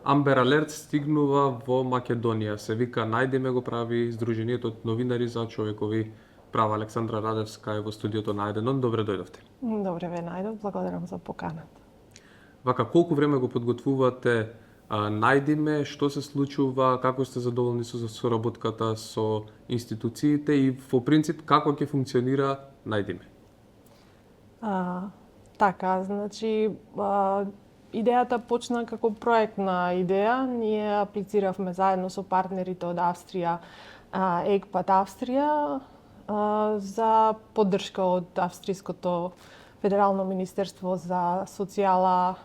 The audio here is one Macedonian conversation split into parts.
Amber Alert стигнува во Македонија. Се вика Најдиме го прави Сдруженијето од новинари за човекови права. Александра Радевска е во студиото на Еденон. Добре дојдовте. Добре ве најдов, благодарам за поканата. Вака, колку време го подготвувате Најдиме, што се случува, како сте задоволни со соработката со институциите и во принцип како ќе функционира Најдиме? Така, значи, идејата почна како проектна идеја. Ние аплициравме заедно со партнерите од Австрија, ЕГПАТ Австрија, за поддршка од Австриското Федерално министерство за социјала,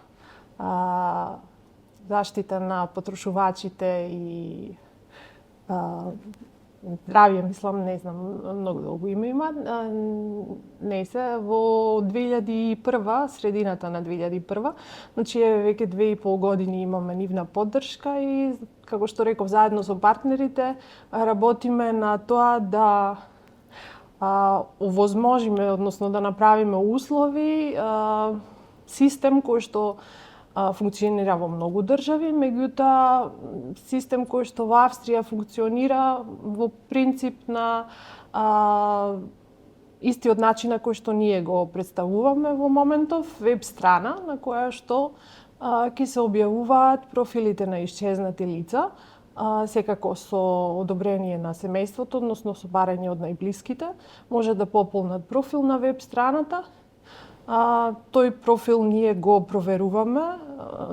заштита на потрошувачите и здравје, мислам, не знам, многу долго име има. Не се, во 2001, средината на 2001, значи веќе 2,5 години имаме нивна поддршка и, како што реков, заедно со партнерите работиме на тоа да овозможиме, односно да направиме услови, систем кој што функционира во многу држави, меѓутоа систем кој што во Австрија функционира во принцип на истиот начин на кој што ние го представуваме во моментов, веб страна на која што ќе се објавуваат профилите на исчезнати лица, секако со одобрение на семејството, односно со барање од најблиските, може да пополнат профил на веб страната. Тој профил ние го проверуваме,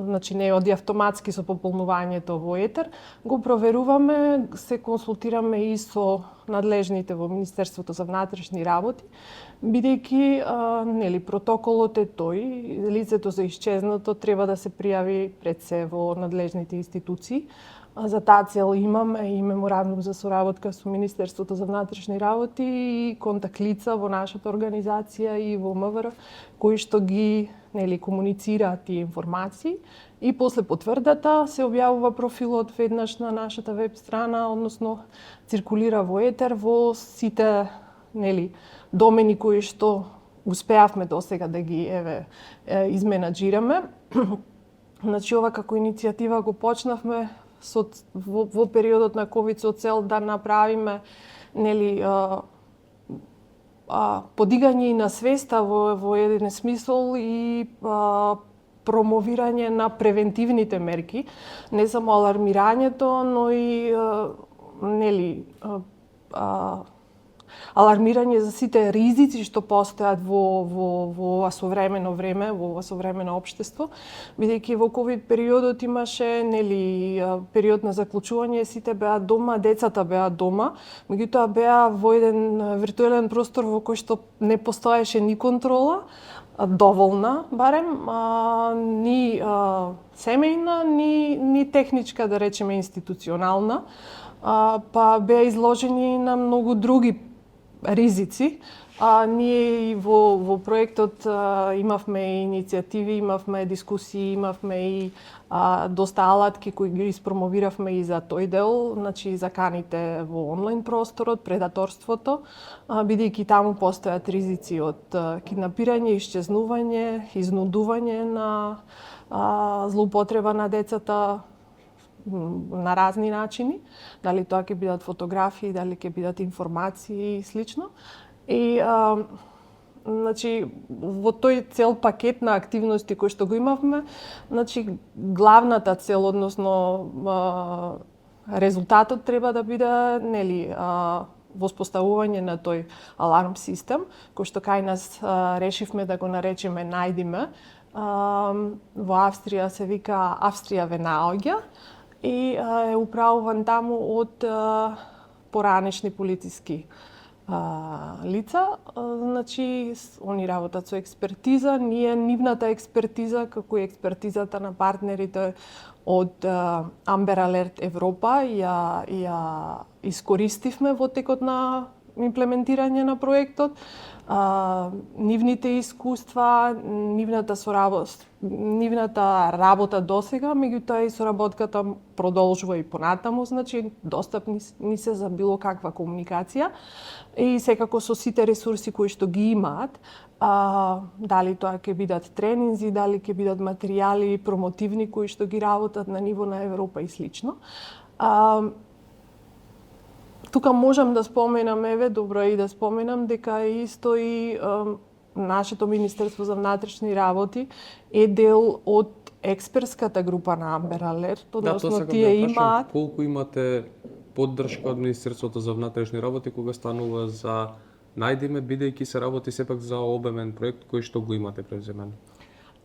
значи не оди автоматски со пополнувањето во етер, го проверуваме, се консултираме и со надлежните во Министерството за внатрешни работи, бидејќи нели протоколот е тој, лицето за исчезнато треба да се пријави пред се во надлежните институции. За таа цел имаме и меморандум за соработка со Министерството за внатрешни работи и контакт лица во нашата организација и во МВР, кои што ги комуницираат тие информации. И после потврдата се објавува профилот веднаш на нашата веб страна, односно циркулира во етер во сите домени кои што успеавме досега да ги изменаџираме. Значи ова како иницијатива го почнавме во периодот на ковид со цел да направиме подигање и на свеста во еден смисол и промовирање на превентивните мерки, не само алармирањето, но и алармирање за сите ризици што постојат во ова современо време, во ова современо општество, бидејќи во ковид периодот имаше период на заклучување, сите беа дома, децата беа дома, меѓутоа беа во еден виртуелен простор во кој што не постоеше ни контрола, доволна барем, ни семејна, ни техничка, да речеме, институционална, па беа изложени на многу други ризици. Ние и во проектот имавме иницијативи, имавме дискусии, имавме и доста алатки кои ги испромовиравме и за тој дел, значи заканите во онлайн просторот, предаторството, бидејќи таму постојат ризици од киднапирање, исчезнување, изнудување на злоупотреба на децата на разни начини, дали тоа ќе бидат фотографии, дали ќе бидат информации и слично. И значи во тој цел пакет на активности кои што го имавме, значи главната цел, односно резултатот треба да биде воспоставување на тој аларм систем, кој што кај нас решивме да го наречеме Најдиме. Во Австрија се вика Австрија ве наоѓа и е управуван таму од поранешни полициски лица. Значи, они работат со експертиза, ние нивната експертиза, како и експертизата на партнерите од Amber Alert Европа, ја искористивме во текот на имплементирање на проектот. Нивните искуства, нивната работа досега, меѓутоа и соработката продолжува и понатаму, значи достапни ни се за било каква комуникација и секако со сите ресурси кои што ги имаат, дали тоа ќе бидат тренинзи, дали ќе бидат материјали промотивни кои што ги работат на ниво на Европа и слично. Тука можам да споменам, добро е и да споменам дека исто и нашето Министерство за внатрешни работи е дел од експертската група на Амбер Алерт, односно тие имаат колку имате поддршка од Министерството за внатрешни работи кога станува за најдеме, бидејќи се работи сепак за обемен проект кој што го имате превземен.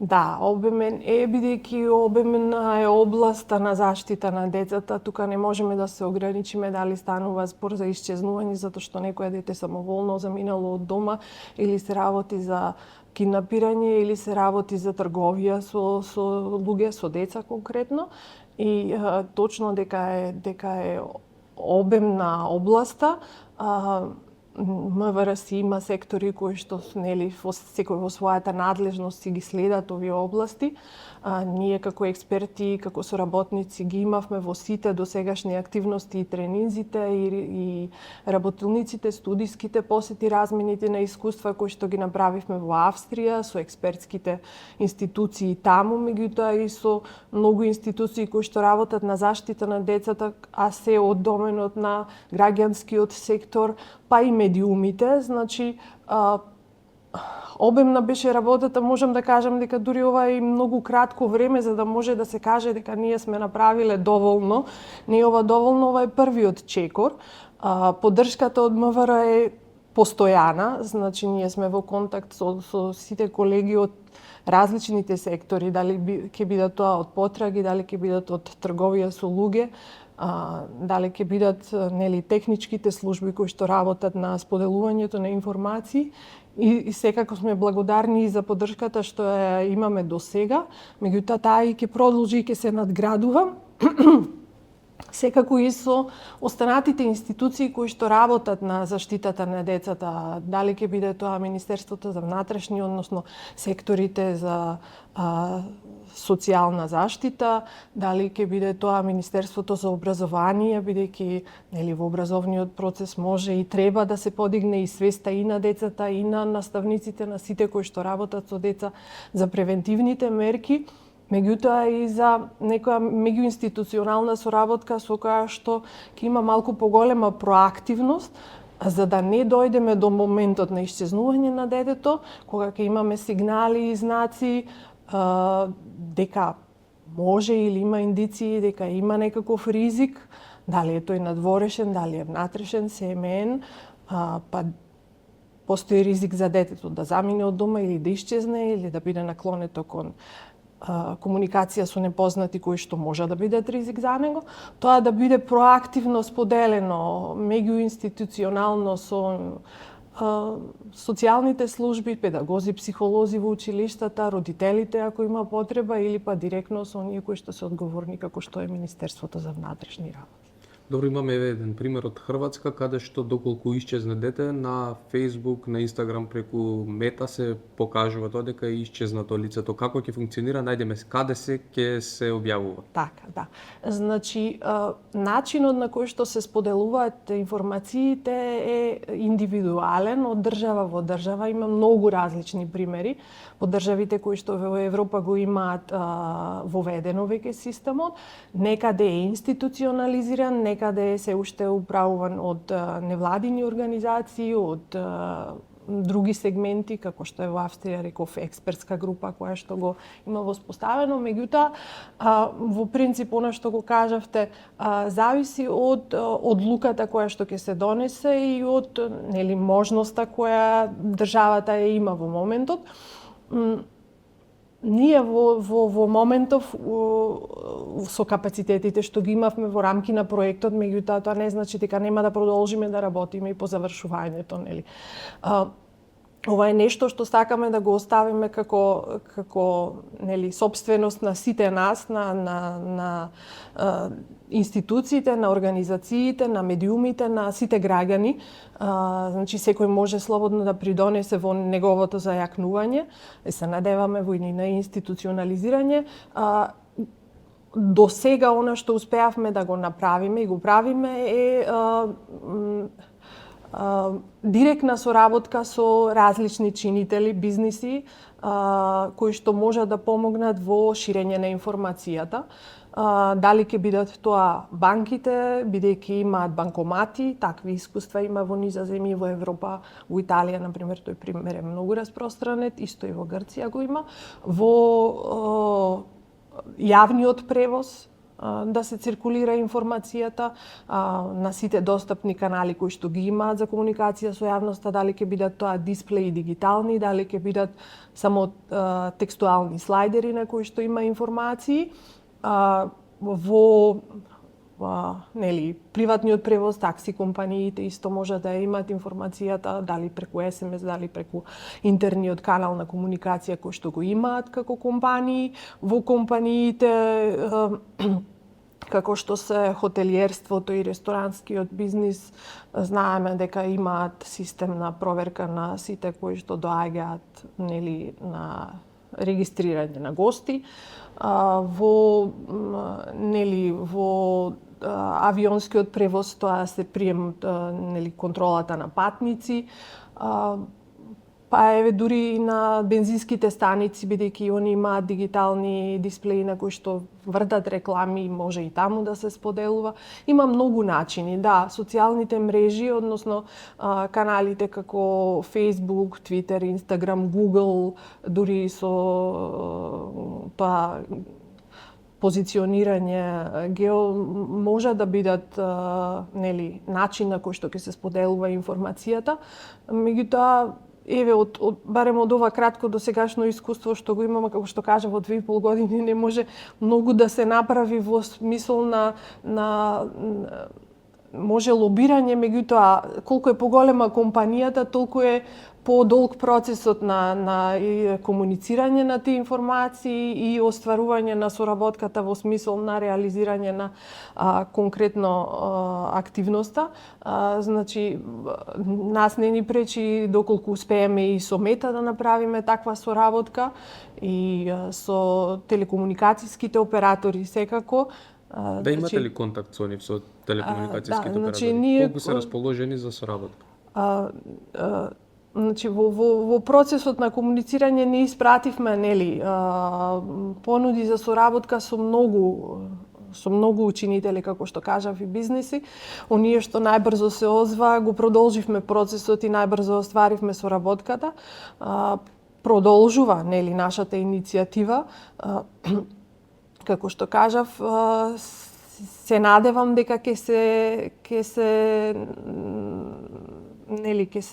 Да, обемен е, бидејќи обемена е областа на заштита на децата. Тука не можеме да се ограничиме дали станува спор за исчезнување затоа што некое дете самоволно заминало од дома, или се работи за киднапирање, или се работи за трговија со луѓе, со деца конкретно. И точно дека е обемна областа. МВР си има сектори кои што секој во својата надлежност си ги следат овие области. Ние како експерти, како соработници ги имавме во сите досегашни активности и тренинзите и работилниците, студиските посети, размените на искуства кои што ги направивме во Австрија со експертските институции таму, меѓутоа и со многу институции кои што работат на заштита на децата, а се од доменот на граѓанскиот сектор, па и медиумите. Значи, обемна беше работата, можам да кажам дека дури ова е многу кратко време за да може да се каже дека ние сме направиле доволно. Не е ова доволно, ова е првиот чекор. Поддршката од МВР е постојана, значи ние сме во контакт со сите колеги од различните сектори, дали ќе бидат тоа од потраги, дали ќе бидат од трговија со луѓе, дали ќе бидат техничките служби кои што работат на споделувањето на информации. И секако сме благодарни за поддршката што ја имаме до сега, меѓутоа таа и ќе продолжи и ќе се надградува. Секако и со останатите институции кои што работат на заштитата на децата, дали ќе биде тоа Министерството за внатрешни, односно секторите за социјална заштита, дали ќе биде тоа Министерството за образование, бидејќи во образовниот процес може и треба да се подигне и свеста и на децата, и на наставниците, на сите кои што работат со деца за превентивните мерки, меѓутоа и за некоја меѓуинституционална соработка со која што ќе има малку поголема проактивност, за да не дојдеме до моментот на исчезнување на детето, кога ќе имаме сигнали и знаци дека може или има индиции дека има некаков ризик, дали е тој надворешен, дали е внатрешен, семеен, па постои ризик за детето да замине од дома или да исчезне или да биде наклонето кон комуникација со непознати кои што може да бидат ризик за него, тоа да биде проактивно споделено меѓуинституционално со социјалните служби, педагози, психолози во училиштата, родителите ако има потреба или па директно со оние кои што се одговорни како што е Министерството за внатрешни работи. Добро, имаме еден пример од Хрватска, каде што доколку исчезне дете, на Facebook, на Instagram, преку Мета се покажува тоа дека е исчезнато лицето. Како ќе функционира, најдеме каде ќе се објавува? Така, да. Значи, начинот на кој што се споделуваат информациите е индивидуален од држава во држава. Има многу различни примери. По државите кои што во Европа го имаат воведено веќе системот, некаде е институционализиран, некаде се уште управуван од невладини организации, од други сегменти, како што е во Австрија, реков, експертска група која што го има воспоставено. Меѓутоа, во принцип, она што го кажавте, зависи од одлуката која што ќе се донесе и од можноста која државата ја има во моментот. Ние во моментов со капацитетите што ги имавме во рамки на проектот, меѓутоа тоа не значи дека нема да продолжиме да работиме и по завршувањето, нели. Ова е нешто што сакаме да го оставиме како сопственост на сите нас, на институциите, на организациите, на медиумите, на сите граѓани. Значи секој може слободно да придонесе во неговото зајакнување. Се надеваме во на институционализирање. До сега она што успеавме да го направиме и го правиме е директна соработка со различни чинители, бизниси, кои што можат да помогнат во ширење на информацијата. Дали ќе бидат тоа банките, бидејќи имаат банкомати, такви искуства има во низа земји, во Европа, во Италија, например, тој пример е многу распространет, исто и во Грција го има, во јавниот превоз, да се циркулира информацијата на сите достапни канали кои што ги имаат за комуникација со јавноста, дали ќе бидат тоа дисплеи дигитални, дали ќе бидат само текстуални слайдери на кои што има информации. Во приватниот превоз, такси компаниите исто може да имаат информацијата, дали преку СМС, дали преку интерниот канал на комуникација кој што го имаат како компании. Во компаниите како што се хотелиерството и ресторанскиот бизнис, знаеме дека имаат систем на проверка на сите кои што доаѓаат на регистрирање на гости. Во авионскиот превоз тоа се прием контролата на патници. Па еве дури и на бензинските станици, бидејќи они имаат дигитални дисплеи на кои што вртат реклами, може и таму да се споделува. Има многу начини, да, социјалните мрежи, односно каналите како Facebook, Twitter, Instagram, Google, дури со тоа позиционирање може да бидат начин на кој што ќе се споделува информацијата. Меѓутоа, еве барем од ова кратко досегашно искуство што го имаме, како што кажа, во 2,5 години не може многу да се направи во смисол на може лобирање, меѓутоа колку е поголема компанијата, толку е подолг процесот на комуницирање на тие информации и остварување на соработката во смисол на реализирање на конкретно активноста. Значи, нас не ни пречи доколку успееме и со Мета да направиме таква соработка и со телекомуникацијските оператори секако. Да имате ли контакт со нив, со телекомуникацијските оператори? Колку се расположени за соработка? Значи, во процесот на комуницирање не испративме понуди за соработка со многу учинители, како што кажав, и бизниси. Оние што најбрзо се озва, го продолживме процесот и најбрзо остваривме соработката. Продолжува нашата иницијатива. Како што кажав, се надевам дека ќе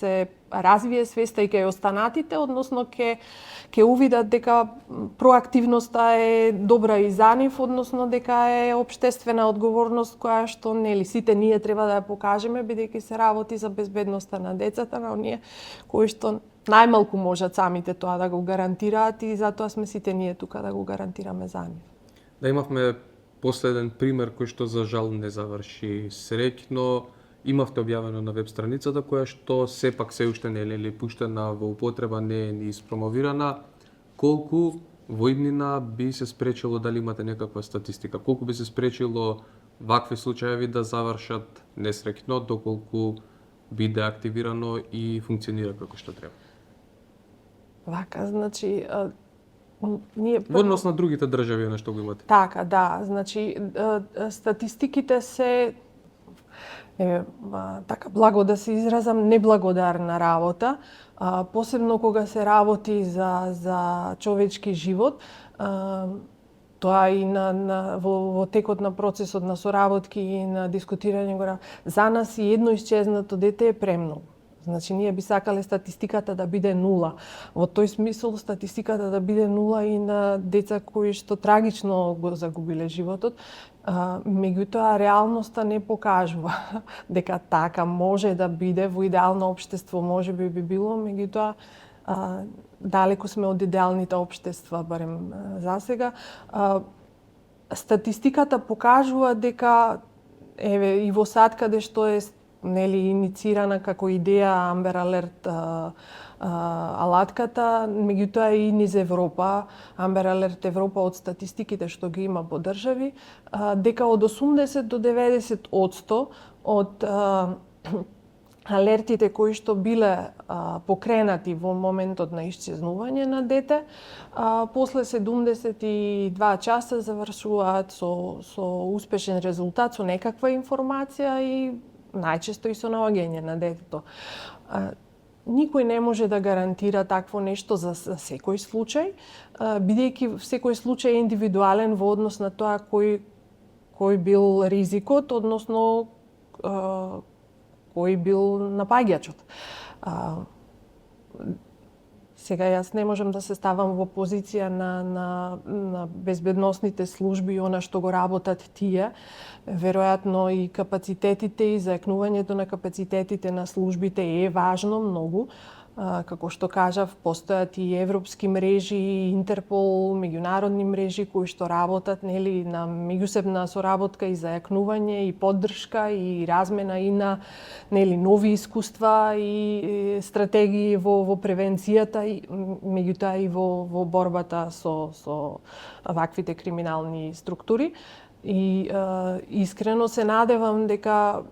се развие свеста и кај останатите, односно ќе увидат дека проактивноста е добра и за нив, односно дека е општествена одговорност која што сите ние треба да ја покажеме, бидејќи се работи за безбедноста на децата, на оние кои што најмалку можат самите тоа да го гарантираат и затоа сме сите ние тука да го гарантираме за нив. Да, имавме последен пример кој што за жал не заврши среќно. Имавте објавено на веб страницата која што сепак се уште не е пуштена во употреба, не е ни испромовирана. Колку во иднина би се спречило, дали имате некаква статистика, колку би се спречило вакви случаеви да завршат несреќно, доколку биде активирано и функционира како што треба? Вака, значи, во однос на другите држави на што го имате? Така, да, значи статистиките се така благо да се изразам, неблагодарна работа, посебно кога се работи за човечки живот. Тоа и во текот на процесот на соработки и на дискутирање, за нас и едно исчезнато дете е премногу. Значи, ние би сакале статистиката да биде нула. Во тој смисол, статистиката да биде нула и на деца кои што трагично го загубиле животот. Меѓутоа, реалноста не покажува дека така може да биде. Во идеално општество може би било, меѓутоа далеку сме од идеалните општества, барем за сега. Статистиката покажува дека еве и во САД каде што е иницирана како идеја Amber Alert алатката, меѓутоа и низ Европа, Amber Alert Европа од статистиките што ги има по држави, дека од 80 до 90% од алертите кои што биле покренати во моментот на исчезнување на дете, после 72 часа завршуваат со успешен резултат, со некаква информација и најчесто и со наоѓање на детето. Никој не може да гарантира такво нешто за секој случај, бидејќи секој случај е индивидуален во однос на тоа кој бил ризикот, односно кој бил напаѓачот. Сега јас не можам да се ставам во позиција на безбедносните служби и она што го работат тие. Веројатно и капацитетите и зајакнувањето на капацитетите на службите е важно многу. Како што кажав, постојат и европски мрежи, Интерпол, меѓународни мрежи кои што работат нели на меѓусебна соработка и зајакнување и поддршка и размена и на нели нови искуства и стратегии во превенцијата и меѓутоа и во борбата со ваквите криминални структури. И искрено се надевам дека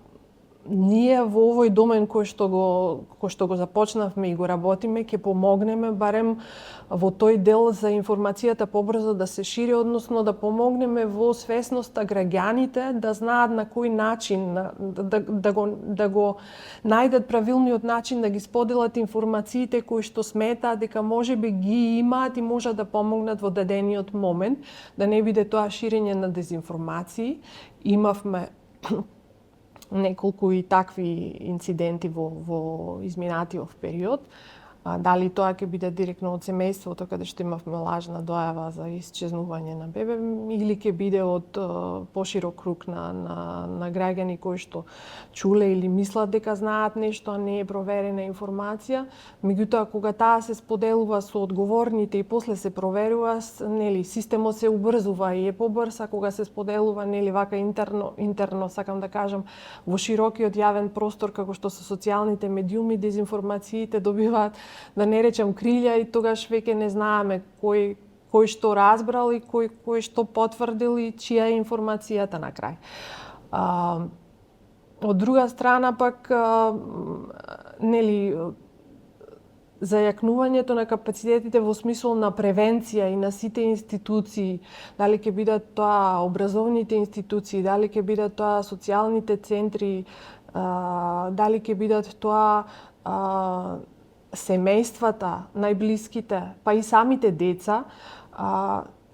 ние во овој домен кој што го започнавме и го работиме, ќе помогнеме барем во тој дел за информацијата побрзо да се шири, односно да помогнеме во свесноста граѓаните да знаат на кој начин да го најдат правилниот начин да ги споделат информациите кои што сметаат дека можеби ги имаат и можат да помогнат во дадениот момент, да не биде тоа ширење на дезинформации. Имавме неколку и такви инциденти во изминатиот период. Дали тоа ќе биде директно од семејството, каде што имавме лажна дојава за исчезнување на бебе, или ќе биде од поширок круг на граѓани кои што чуле или мислат дека знаат нешто, а не е проверена информација. Меѓутоа, кога таа се споделува со одговорните и после се проверува, нели системот се убрзува и е побрз, а кога се споделува нели вака интерно, сакам да кажам, во широкиот јавен простор како што се социјалните медиуми, дезинформациите добиваат, да не речем, крилја и тогаш веќе не знаеме кој што разбрал и кој што потврдил и чија е информацијата на крај. Од друга страна пак нели зајакнувањето на капацитетите во смисол на превенција и на сите институции, дали ќе бидат тоа образовните институции, дали ќе бидат тоа социјалните центри, дали ќе бидат тоа семејствата, најблиските, па и самите деца,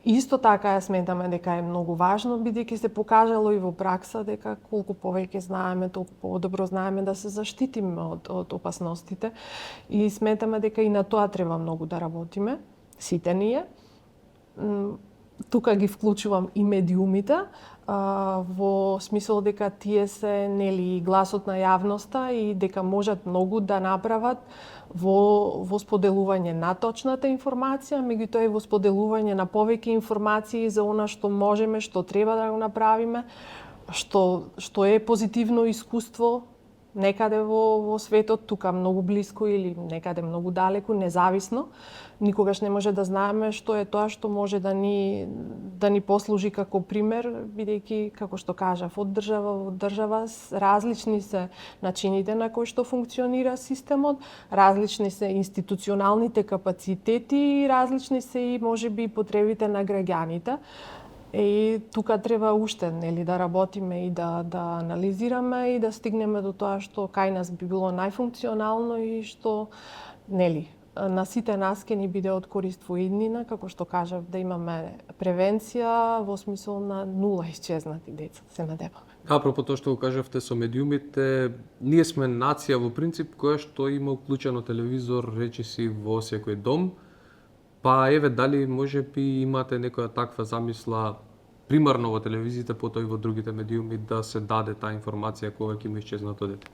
исто така ја сметаме дека е многу важно, бидејќи се покажало и во пракса дека колку повеќе знаеме, толку подобро знаеме да се заштитиме од опасностите и сметаме дека и на тоа треба многу да работиме, сите ние. Тука ги вклучувам и медиумите, во смисол дека тие се нели гласот на јавноста и дека можат многу да направат во споделување на точната информација, меѓутоа и во споделување на повеќе информации за она што можеме, што треба да го направиме, што е позитивно искуство некаде во светот, тука многу блиско или некаде многу далеку, независно. Никогаш не може да знаеме што е тоа што може да ни послужи како пример, бидејќи, како што кажав, од држава во држава различни се начините на кои што функционира системот, различни се институционалните капацитети и различни се и можеби потребите на граѓаните. И тука треба уште нели да работиме и да анализираме и да стигнеме до тоа што кај нас би било најфункционално и што нели на сите нас ќе ни биде од корист во иднина, како што кажав, да имаме превенција во смисол на нула исчезнати деца, се надеваме. Апропо тоа што го кажавте со медиумите, ние сме нација во принцип која што има уклучено телевизор речиси во секој дом. Па еве дали можеби имате некоја таква замисла примарно во телевизиите, потоа и во другите медиуми да се даде таа информација кога ќе има исчезнато дете?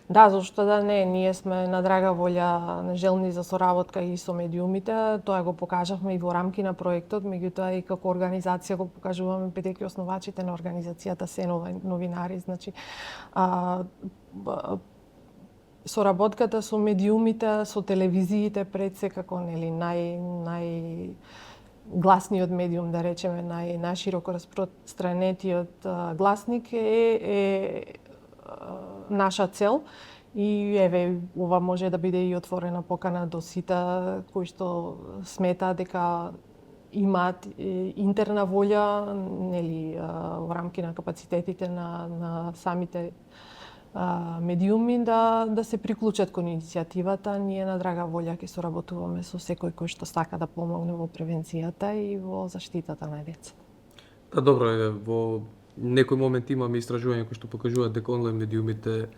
Да, зашто да не, ние сме на драга волја желни за соработка и со медиумите, тоа го покажавме и во рамки на проектот, меѓутоа и како организација го покажуваме, бидејќи основачите на организацијата се новинари, значи соработката со медиумите, со телевизиите пред секако нели гласниот медиум, да речеме, најшироко распространетиот гласник е наша цел И еве, ова може да биде и отворена покана до сите кои што сметаат дека имаат интерна волја, нели, во рамки на капацитетите на самите медиуми да се приклучат кон иницијативата. Ние на драга волја ќе соработуваме со секој кој што сака да помогне во превенцијата и во заштитата на децата. Да, добро е, во некој момент имаме истражувања кои што покажуваат дека онлайн медиумите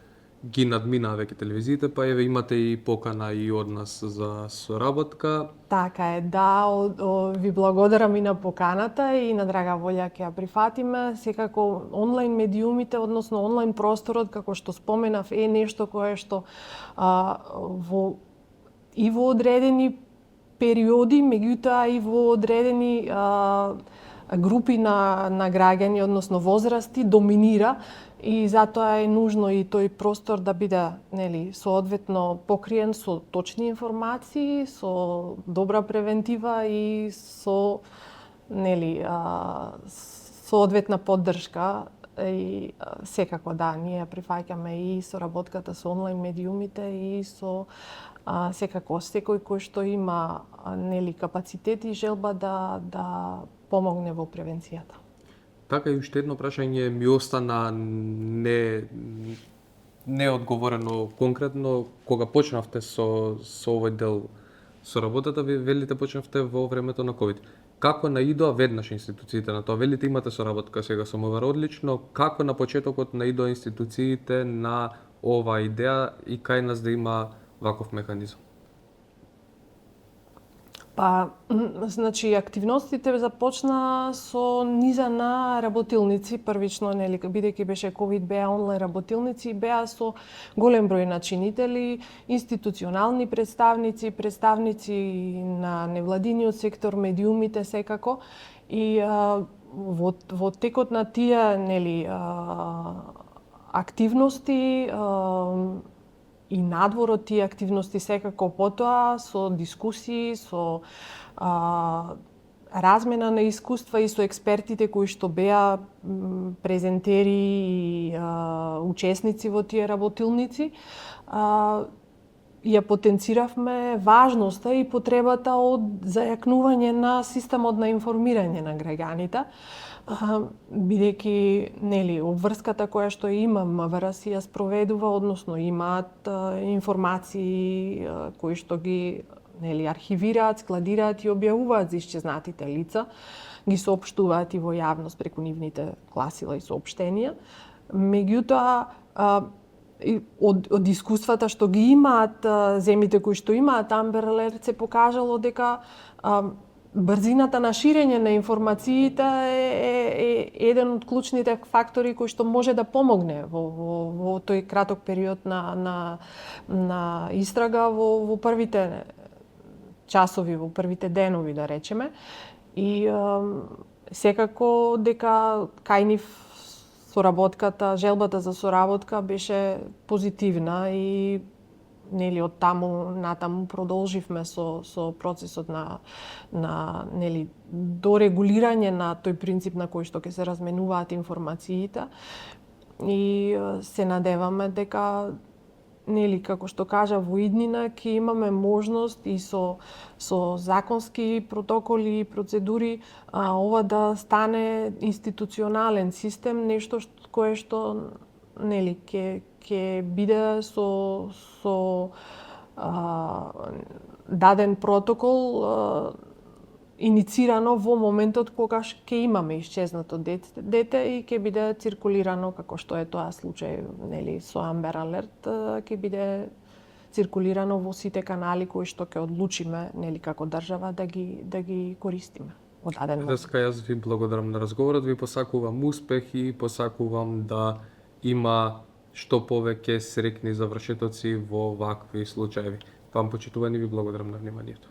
ги надминаа веќе телевизиите, па еве имате и покана и од нас за соработка. Така е, да, ви благодарам и на поканата и на драга волја ќе ја прифатиме. Секако онлайн медиумите, односно онлайн просторот, како што споменав, е нешто кое што во одредени периоди, меѓутоа и во одредени групи на граѓани, односно возрасти, доминира и затоа е нужно и тој простор да биде, нели, соодветно покриен со точни информации, со добра превентива и со, нели, соодветна поддршка. И секако да, ние прифаќаме и соработката со онлайн медиумите и со секако секој кој што има, нели, капацитет и желба да помогне во превенцијата. Така и уште едно прашање ми остана неодговорено конкретно. Кога почнавте со овој дел со работата, ви велите почнавте во времето на ковид. Како наидоа веднаш институциите на тоа? Велите имате соработка сега со МВР, одлично. Како на почетокот наидоа институциите на оваа идеја и кај нас да има ваков механизам? Па, значи, активностите започна со низа на работилници, првично, нели, бидејќи беше ковид, беа онлайн работилници, беа со голем број начинители, институционални представници, представници на невладиниот сектор, медиумите секако. И во текот на тие, нели, активности и надвор од тие активности секако потоа со дискусии, со размена на искуства и со експертите кои што беа презентери и учесници во тие работилници, ја потенциравме важноста и потребата од зајакнување на системот на информирање на граѓаните, бидејќи, нели, обврската која што има МВР си ја спроведува, односно имаат информации кои што ги, нели, архивираат, складираат и објавуваат за исчезнатите лица, ги соопштуваат и во јавност преку нивните гласила и соопштенија. Меѓутоа, од искуствата што ги имаат земјите кои што имаат Амбер Алерт се покажало дека брзината на ширење на информациите е еден од клучните фактори кои што може да помогне во тој краток период на истрага во првите часови, во првите денови, да речеме. И секако дека кај нив соработката, желбата за соработка беше позитивна и, нели, од таму натаму продолживме со процесот на нели, до регулирање на тој принцип на кој што ќе се разменуваат информациите и се надеваме дека, нели, како што кажа, во иднина ќе имаме можност и со законски протоколи и процедури ова да стане институционален систем, нешто кое што, нели, ќе биде со даден протокол иницирано во моментот кога ќе имаме исчезнато дете и ќе биде циркулирано, како што е тоа случај, нели, со Амбер Алерт, ќе биде циркулирано во сите канали кои што ќе одлучиме, нели, како држава да ги користиме во даден момент. Деска, јас ви благодарам на разговорот, ви посакувам успех и посакувам да има што повеќе среќни завршетоци во вакви случаеви. Вам почитувани, ви благодарам на вниманието.